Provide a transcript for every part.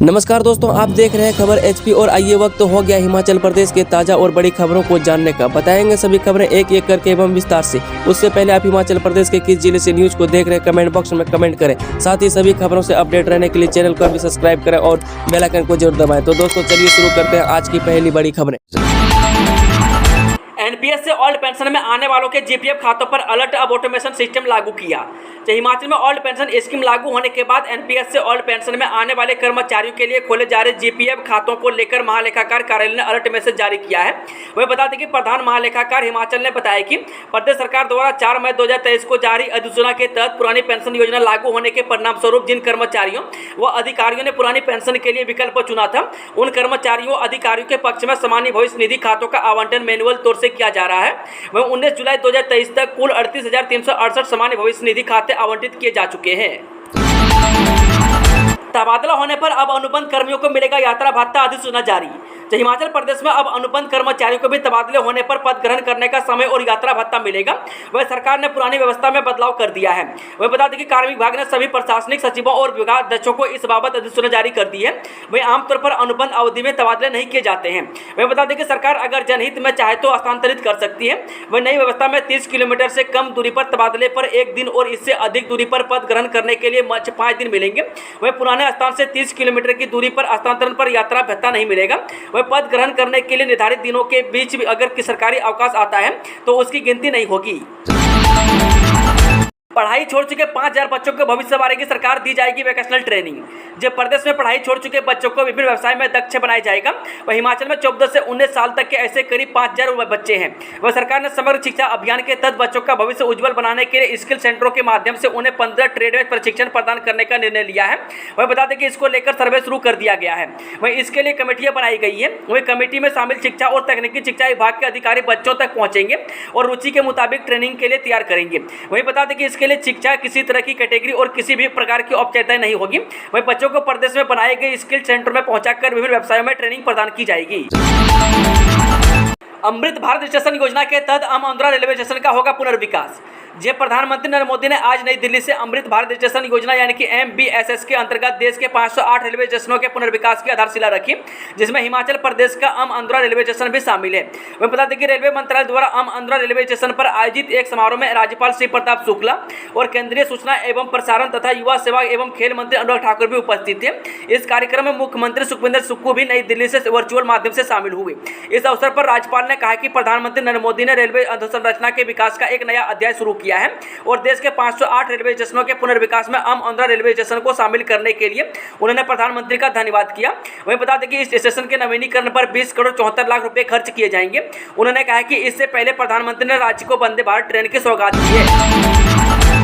नमस्कार दोस्तों, आप देख रहे हैं खबर एचपी और आइए वक्त हो गया हिमाचल प्रदेश के ताज़ा और बड़ी खबरों को जानने का। बताएंगे सभी खबरें एक एक करके एवं विस्तार से। उससे पहले आप हिमाचल प्रदेश के किस जिले से न्यूज को देख रहे हैं कमेंट बॉक्स में कमेंट करें। साथ ही सभी खबरों से अपडेट रहने के लिए चैनल को भी सब्सक्राइब करें और बेल आइकन को जरूर दबाएं। तो दोस्तों चलिए शुरू करते हैं आज की पहली बड़ी खबरें। एनपीएस से ओल्ड पेंशन में आने वालों के जीपीएफ खातों पर अलर्ट अब ऑटोमेशन सिस्टम लागू किया। हिमाचल में ओल्ड पेंशन स्कीम लागू होने के बाद एनपीएस से ओल्ड पेंशन में आने वाले कर्मचारियों के लिए खोले जा रहे जीपीएफ खातों को लेकर महालेखाकार कार्यालय ने अलर्ट मैसेज जारी किया है। वह बता दें कि प्रधान महालेखाकार हिमाचल ने बताया कि प्रदेश सरकार द्वारा 4 मई 2023 को जारी अधिसूचना के तहत पुरानी पेंशन योजना लागू होने के परिणाम स्वरूप जिन कर्मचारियों व अधिकारियों ने पुरानी पेंशन के लिए विकल्प चुना था, उन कर्मचारियों अधिकारियों के पक्ष में सामान्य भविष्य निधि खातों का आवंटन मैनुअल तौर से किया जा रहा है। वह 19 जुलाई 2023 तक कुल 38,368 सामान्य भविष्य निधि खाते आवंटित किए जा चुके हैं। तबादला होने पर अब अनुबंध कर्मियों को मिलेगा यात्रा भत्ता, अधिसूचना जारी। हिमाचल प्रदेश में अब अनुबंध कर्मचारियों को भी तबादले होने पर पद ग्रहण करने का समय और यात्रा भत्ता मिलेगा। वह सरकार ने पुरानी व्यवस्था में बदलाव कर दिया है। वह बता दें कि कार्मिक विभाग ने सभी प्रशासनिक सचिवों और विभागाध्यक्षों को इस बाबत अधिसूचना जारी कर दी है। वह आमतौर पर अनुबंध अवधि में तबादले नहीं किए जाते हैं। वह बता दें कि सरकार अगर जनहित में चाहे तो हस्तांतरित कर सकती है। वह नई व्यवस्था में 30 किलोमीटर से कम दूरी पर तबादले पर 1 दिन और इससे अधिक दूरी पर पद ग्रहण करने के लिए 5 दिन मिलेंगे। वह पुराने स्थान से 30 किलोमीटर की दूरी पर हस्तांतरण पर यात्रा भत्ता नहीं मिलेगा। वह पद ग्रहण करने के लिए निर्धारित दिनों के बीच भी अगर सरकारी अवकाश आता है तो उसकी गिनती नहीं होगी। पढ़ाई छोड़ चुके 5,000 बच्चों को भविष्यवाणी की सरकार दी जाएगी वोकेशनल ट्रेनिंग। जब प्रदेश में पढ़ाई छोड़ चुके बच्चों को विभिन्न व्यवसाय में दक्ष बनाया जाएगा। वह हिमाचल में 14 से 19 साल तक के ऐसे करीब 5,000 बच्चे हैं। वह सरकार ने समग्र शिक्षा अभियान के तहत बच्चों का भविष्य उज्जवल बनाने के लिए स्किल सेंटरों के माध्यम से उन्हें 15 ट्रेड में प्रशिक्षण प्रदान करने का निर्णय लिया है। वह बता दें कि इसको लेकर सर्वे शुरू कर दिया गया है। वहीं इसके लिए कमेटियां बनाई गई है। वही कमेटी में शामिल शिक्षा और तकनीकी शिक्षा विभाग के अधिकारी बच्चों तक पहुंचेंगे और रुचि के मुताबिक ट्रेनिंग के लिए तैयार करेंगे। वही बता दें कि इसके लिए शिक्षा किसी तरह की कैटेगरी और किसी भी प्रकार की औपचारिकता नहीं होगी। वही बच्चों को प्रदेश में बनाए गए स्किल सेंटर में पहुंचाकर विभिन्न व्यवसायों में ट्रेनिंग प्रदान की जाएगी। अमृत भारत स्टेशन योजना के तहत अमअंदौरा रेलवे स्टेशन का होगा पुनर्विकास। प्रधानमंत्री नरेंद्र मोदी ने आज नई दिल्ली से अमृत भारत स्टेशन योजना यानी कि MBSS के अंतर्गत देश के 508 रेलवे स्टेशनों के पुनर्विकास की आधारशिला रखी, जिसमें हिमाचल प्रदेश का अमअंदौरा रेलवे स्टेशन भी शामिल है। वह बता दें कि रेलवे मंत्रालय द्वारा अमअंदौरा रेलवे स्टेशन पर आयोजित एक समारोह में राज्यपाल श्री प्रताप शुक्ला और केंद्रीय सूचना एवं प्रसारण तथा युवा सेवा एवं खेल मंत्री अनुराग ठाकुर भी उपस्थित थे। इस कार्यक्रम में मुख्यमंत्री सुखविंदर सुक्खू भी नई दिल्ली से वर्चुअल माध्यम से शामिल हुए। इस अवसर पर राज्यपाल ने कहा कि प्रधानमंत्री नरेंद्र मोदी ने रेलवे अधोसंरचना के विकास का एक नया अध्याय शुरू किया है और देश के 508 रेलवे स्टेशनों के पुनर्विकास में अमअंदौरा रेलवे स्टेशन को शामिल करने के लिए उन्होंने प्रधानमंत्री का धन्यवाद किया। वहीं बता दें कि इस स्टेशन के नवीनीकरण पर 20 करोड़ 74 लाख रुपए खर्च किए जाएंगे। उन्होंने कहा कि इससे पहले प्रधानमंत्री ने राज्य को वंदे भारत ट्रेन की सौगात दी है।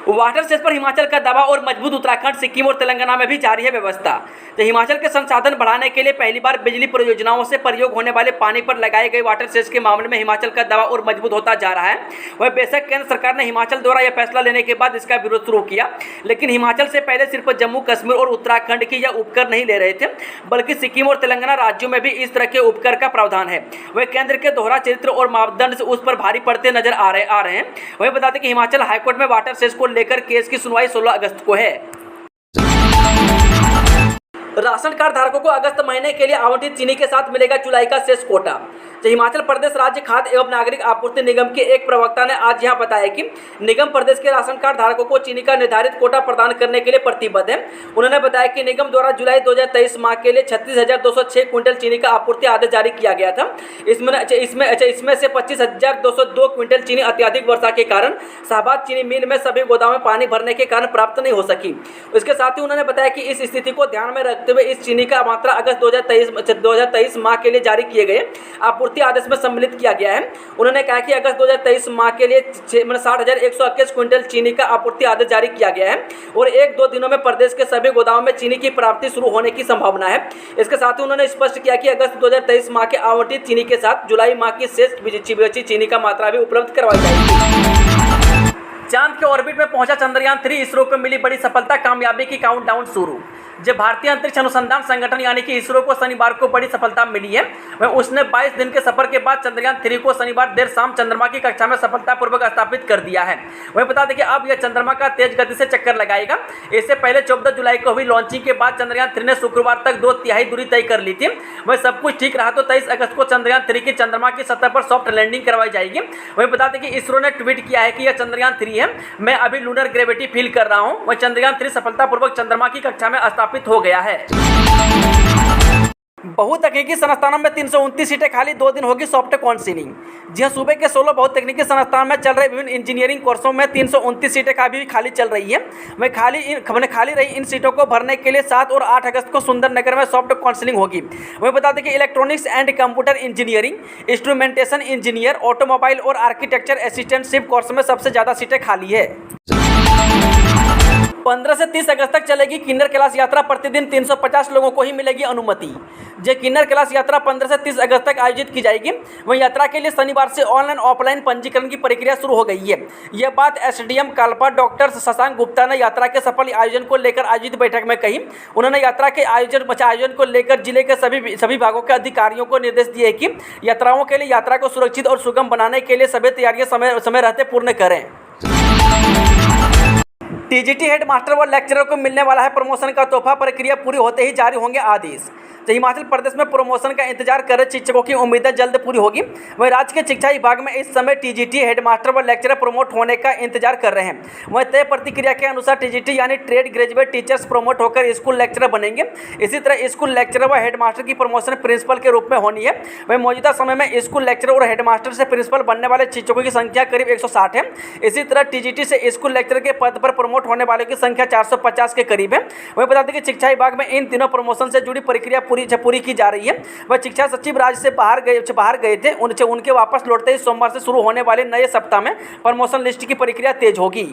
वाटर सेस पर हिमाचल का दावा और मजबूत उत्तराखंड, सिक्किम और तेलंगाना में भी जारी है व्यवस्था। हिमाचल के संसाधन बढ़ाने के लिए पहली बार बिजली परियोजनाओं से प्रयोग होने वाले पानी पर लगाए गए वाटर सेस के मामले में हिमाचल का दावा और मजबूत होता जा रहा है। वह बेशक केंद्र सरकार ने हिमाचल द्वारा यह फैसला लेने के बाद इसका विरोध शुरू किया, लेकिन हिमाचल से पहले सिर्फ जम्मू कश्मीर और उत्तराखंड की यह उपकर नहीं ले रहे थे, बल्कि सिक्किम और तेलंगाना राज्यों में भी इस तरह के उपकर का प्रावधान है। वह केंद्र के दोहरा चरित्र और मापदंड से उस पर भारी पड़ते नजर आ रहे हैं। वही बता दें कि हिमाचल हाईकोर्ट में वाटर सेस को लेकर केस की सुनवाई 16 अगस्त को है। राशन कार्ड धारकों को अगस्त महीने के लिए आवंटित चीनी के साथ मिलेगा जुलाई का शेष कोटा। हिमाचल प्रदेश राज्य खाद्य एवं नागरिक आपूर्ति निगम के एक प्रवक्ता ने आज यहां बताया कि निगम प्रदेश के राशन कार्ड धारकों को चीनी का निर्धारित कोटा प्रदान करने के लिए प्रतिबद्ध है। उन्होंने बताया कि निगम द्वारा जुलाई 2023 माह के लिए 36,206 क्विंटल चीनी का आपूर्ति आदेश जारी किया गया था। इसमें से 25,202 क्विंटल चीनी अत्यधिक वर्षा के कारण शाहबाद चीनी मिल में सभी गोदाम में पानी भरने के कारण प्राप्त नहीं हो सकी। इसके साथ ही उन्होंने बताया कि इस स्थिति को ध्यान में रखते हुए इस चीनी का मात्रा अगस्त 2023 माह के लिए जारी किए गए आपूर्ति आदेश में सम्मिलित किया गया है। उन्होंने कहा कि अगस्त 2023 माह के लिए 60,121 क्विंटल चीनी का आपूर्ति आदेश जारी किया गया है और 1-2 दिनों में प्रदेश के सभी गोदामों में चीनी की प्राप्ति शुरू होने की संभावना है। इसके साथ ही उन्होंने स्पष्ट किया कि अगस्त 2023 माह के आवंटित चीनी के साथ जुलाई माह की शेष चीनी का मात्रा भी उपलब्ध करवाई जाएगी। चांद के ऑर्बिट में पहुंचा चंद्रयान 3, इसरो को मिली बड़ी सफलता, कामयाबी की काउंटडाउन शुरू। जब भारतीय अंतरिक्ष अनुसंधान संगठन यानी कि इसरो को शनिवार को बड़ी सफलता मिली है, वह उसने 22 दिन के सफर के बाद चंद्रयान 3 को शनिवार देर शाम चंद्रमा की कक्षा में सफलतापूर्वक स्थापित कर दिया है। वह बता दें कि अब यह चंद्रमा का तेज गति से चक्कर लगाएगा। इससे पहले 14 जुलाई को हुई लॉन्चिंग के बाद चंद्रयान 3 ने शुक्रवार तक 2/3 दूरी तय कर ली थी। वह सब कुछ ठीक रहा तो 23 अगस्त को चंद्रयान 3 की चंद्रमा की सतह पर सॉफ्ट लैंडिंग करवाई जाएगी। वह बता दें कि इसरो ने ट्वीट किया है कि यह चंद्रयान 3 है, मैं अभी लूनर ग्रेविटी फील कर रहा हूं। वह चंद्रयान 3 सफलतापूर्वक चंद्रमा की कक्षा में स्थापित हो गया है। बहुतकनीकी संस्थानों में 329 सीटें खाली, 2 दिन होगी सॉफ्ट काउंसिलिंग। जी हाँ, सूबे के 16 बहुतकनीकी संस्थान में चल रहे विभिन्न इंजीनियरिंग कोर्सों में 329 सीटें भी खाली चल रही है। वह खाली रही इन सीटों को भरने के लिए 7 और 8 अगस्त को सुंदरनगर में सॉफ्ट काउंसिलिंग होगी। वह बता दें कि electronics and computer engineering, instrumentation engineer, automobile और आर्किटेक्चर असिस्टेंटशिप कोर्स में सबसे ज़्यादा सीटें खाली है। 15 से 30 अगस्त तक चलेगी किन्नर कैलाश यात्रा, प्रतिदिन 350 लोगों को ही मिलेगी अनुमति। जो किन्नर कैलाश यात्रा 15 से 30 अगस्त तक आयोजित की जाएगी। वहीं यात्रा के लिए शनिवार से ऑनलाइन ऑफलाइन पंजीकरण की प्रक्रिया शुरू हो गई है। यह बात एसडीएम कालपा डॉक्टर शशांक गुप्ता ने यात्रा के सफल आयोजन को लेकर आयोजित बैठक में कही। उन्होंने यात्रा के आयोजन को लेकर जिले के सभी भागों के अधिकारियों को निर्देश दिए कि यात्राओं के लिए यात्रा को सुरक्षित और सुगम बनाने के लिए सभी तैयारियां समय रहते पूर्ण करें। टीजीटी हेड मास्टर व लेक्चरर को मिलने वाला है प्रमोशन का तोहफा, प्रक्रिया पूरी होते ही जारी होंगे आदेश। तो हिमाचल प्रदेश में प्रमोशन का इंतजार कर रहे शिक्षकों की उम्मीदें जल्द पूरी होगी। वहीं राज्य के शिक्षा विभाग में इस समय टीजीटी हेडमास्टर व लेक्चरर प्रमोट होने का इंतजार कर रहे हैं। वहीं तय प्रतिक्रिया के अनुसार टीजीटी यानी ट्रेड ग्रेजुएट टीचर्स प्रमोट होकर स्कूल लेक्चरर बनेंगे। इसी तरह स्कूल लेक्चरर व हेडमास्टर की प्रमोशन प्रिंसिपल के रूप में होनी है। वहीं मौजूदा समय में स्कूल लेक्चरर और हेडमास्टर से प्रिंसिपल बनने वाले शिक्षकों की संख्या करीब 160 है। इसी तरह टीजीटी से स्कूल लेक्चरर के पद पर प्रमोट होने वालों की संख्या 450 के करीब है। वहीं बता दें कि शिक्षा विभाग में इन तीनों प्रमोशन से जुड़ी प्रक्रिया पूरी की जा रही है। वह शिक्षा सचिव राज्य से बाहर गए थे, उनके वापस लौटते ही सोमवार से शुरू होने वाले नए सप्ताह में प्रमोशन लिस्ट की प्रक्रिया तेज होगी।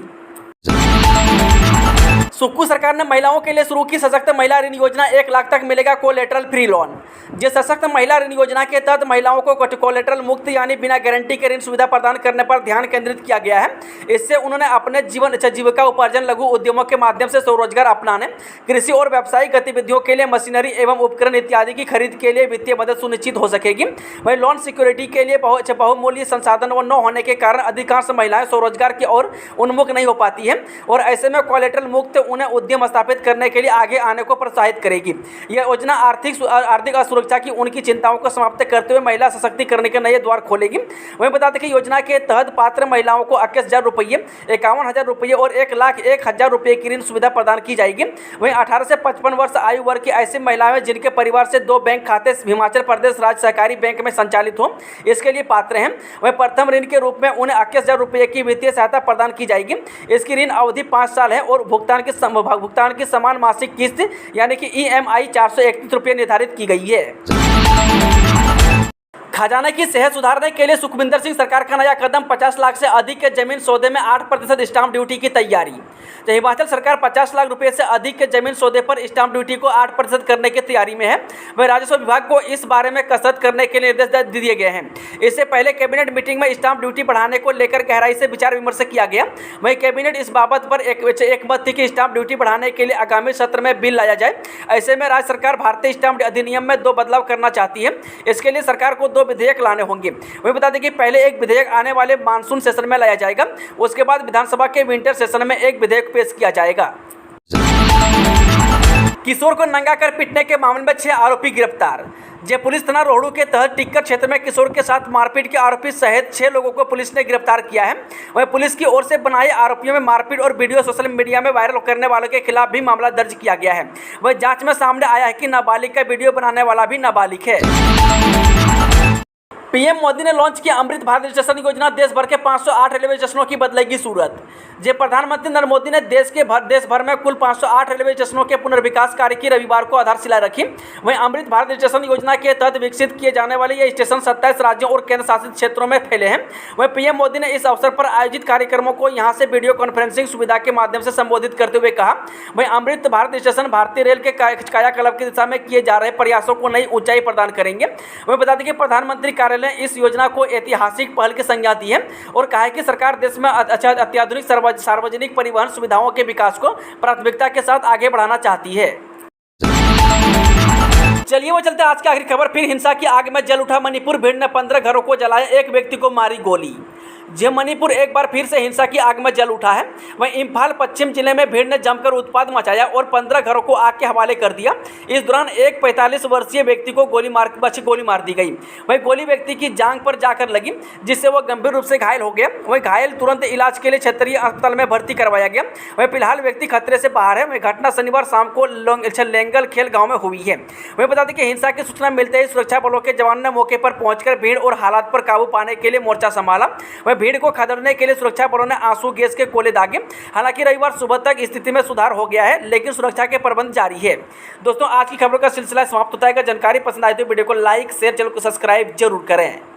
सुक्खू सरकार ने महिलाओं के लिए शुरू की सशक्त महिला ऋण योजना, 1 लाख तक मिलेगा कोलेटरल फ्री लोन। जो सशक्त महिला ऋण योजना के तहत महिलाओं को कोलेटरल मुक्त यानी बिना गारंटी के ऋण सुविधा प्रदान करने पर ध्यान केंद्रित किया गया है। इससे उन्होंने अपने जीविका उपार्जन, लघु उद्यमों के माध्यम से स्वरोजगार अपनाने, कृषि और व्यावसायिक गतिविधियों के लिए मशीनरी एवं उपकरण इत्यादि की खरीद के लिए वित्तीय मदद सुनिश्चित हो सकेगी। वहीं लोन सिक्योरिटी के लिए बहुमूल्य संसाधन न होने के कारण अधिकांश महिलाएं स्वरोजगार की ओर उन्मुख नहीं हो पाती है और ऐसे में कोलेटरल मुक्त उन्हें उद्यम स्थापित करने के लिए आगे आने को प्रोत्साहित करेगी। यह योजना आर्थिक असुरक्षा की उनकी चिंताओं को समाप्त करते हुए महिला सशक्तिकरण के नए द्वार खोलेगी। वहीं बता दें कि योजना के तहत पात्र महिलाओं को 21,000 रुपये, 51,000 रुपये और 1,01,000 रुपये की ऋण सुविधा प्रदान की जाएगी। वहीं 18 से 55 वर्ष आयु वर्ग की ऐसी महिलाएं जिनके परिवार से 2 बैंक खाते हिमाचल प्रदेश राज्य सहकारी बैंक में संचालित हो, इसके लिए पात्र हैं। वहीं प्रथम ऋण के रूप में उन्हें 21,000 रुपये की वित्तीय सहायता प्रदान की जाएगी। इसकी ऋण अवधि 5 साल है और भुगतान की समान मासिक किस्त यानी कि EMI 431 रुपये निर्धारित की गई है। खजाना की सेहत सुधारने के लिए सुखविंदर सिंह सरकार का नया कदम, 50 लाख से अधिक के जमीन सौदे में 8% स्टाम्प ड्यूटी की तैयारी। तो हिमाचल सरकार 50 लाख रुपए से अधिक के जमीन सौदे पर स्टाम्प ड्यूटी को 8% करने की तैयारी में है। वह राजस्व विभाग को इस बारे में कसरत करने के निर्देश दे दिए गए हैं। इससे पहले कैबिनेट मीटिंग में स्टाम्प ड्यूटी बढ़ाने को लेकर गहराई से विचार विमर्श किया गया। वहीं कैबिनेट इस बाबत पर एक मत थी कि स्टाम्प ड्यूटी बढ़ाने के लिए आगामी सत्र में बिल लाया जाए। ऐसे में राज्य सरकार भारतीय स्टाम्प अधिनियम में 2 बदलाव करना चाहती है। इसके लिए सरकार को 2 विधेयक लाने होंगे। वही बता दें कि पहले एक विधेयक आने वाले मानसून सेशन में लाया जाएगा, उसके बाद विधानसभा के विंटर सेशन में एक विधेयक पेश किया जाएगा। किशोर को नंगा कर पीटने के मामले में 6 आरोपी गिरफ्तार। जय पुलिस थाना रोहड़ू के तहत टिक्कर क्षेत्र में किशोर के साथ मारपीट के आरोपी सहित 6 लोगों को पुलिस ने गिरफ्तार किया है। वहीं पुलिस की ओर से बनाए आरोपियों में मारपीट और वीडियो सोशल मीडिया में वायरल करने वालों के खिलाफ भी मामला दर्ज किया गया है। वहीं जांच में सामने आया है कि नाबालिग का वीडियो बनाने वाला भी नाबालिग है। पीएम मोदी ने लॉन्च किया अमृत भारत स्टेशन योजना, देश भर के 508 रेलवे स्टेशनों की बदलेगी सूरत। जब प्रधानमंत्री नरेंद्र मोदी ने देश भर में कुल 508 रेलवे स्टेशनों के पुनर्विकास कार्य की रविवार को आधारशिला रखी। वहीं अमृत भारत स्टेशन योजना के तहत विकसित किए जाने वाले ये स्टेशन 27 राज्यों और केंद्र शासित क्षेत्रों में फैले हैं। वहीं पीएम मोदी ने इस अवसर पर आयोजित कार्यक्रमों को यहां से वीडियो कॉन्फ्रेंसिंग सुविधा के माध्यम से संबोधित करते हुए कहा। वहीं अमृत भारत स्टेशन भारतीय रेल के कायाकल्प की दिशा में किए जा रहे प्रयासों को नई ऊंचाई प्रदान करेंगे। वहीं बता दें कि प्रधानमंत्री कार्यालय ने इस योजना को ऐतिहासिक पहल की संज्ञा दी है और कहा है कि सरकार देश में अत्याधुनिक सार्वजनिक परिवहन सुविधाओं के विकास को प्राथमिकता के साथ आगे बढ़ाना चाहती है। चलिए वो चलते आज की आखिरी खबर। फिर हिंसा की आग में जल उठा मणिपुर। भीड़ ने 15 घरों को जलाया, एक व्यक्ति को मारी गोली। जी मणिपुर एक बार फिर से हिंसा की आग में जल उठा है। वहीं इम्फाल पश्चिम जिले में भीड़ ने जमकर उत्पात मचाया और 15 घरों को आग के हवाले कर दिया। इस दौरान एक 45 वर्षीय व्यक्ति को गोली मार दी गई। वहीं गोली व्यक्ति की जांघ पर जाकर लगी, जिससे वह गंभीर रूप से घायल हो गया। वहीं घायल तुरंत इलाज के लिए क्षेत्रीय अस्पताल में भर्ती करवाया गया। वहीं फिलहाल व्यक्ति खतरे से बाहर है। वहीं घटना शनिवार शाम को लेंगल खेल गाँव में हुई है। वहीं बता दें कि हिंसा की सूचना मिलते ही सुरक्षा बलों के जवानों ने मौके पर पहुंचकर भीड़ और हालात पर काबू पाने के लिए मोर्चा संभाला। वहीं भीड़ को खदेड़ने के लिए सुरक्षा बलों ने आंसू गैस के गोले दागे। हालांकि रविवार सुबह तक स्थिति में सुधार हो गया है, लेकिन सुरक्षा के प्रबंध जारी है। दोस्तों आज की खबरों का सिलसिला समाप्त होता है। जानकारी पसंद आए तो वीडियो को लाइक शेयर, चैनल को सब्सक्राइब जरूर करें।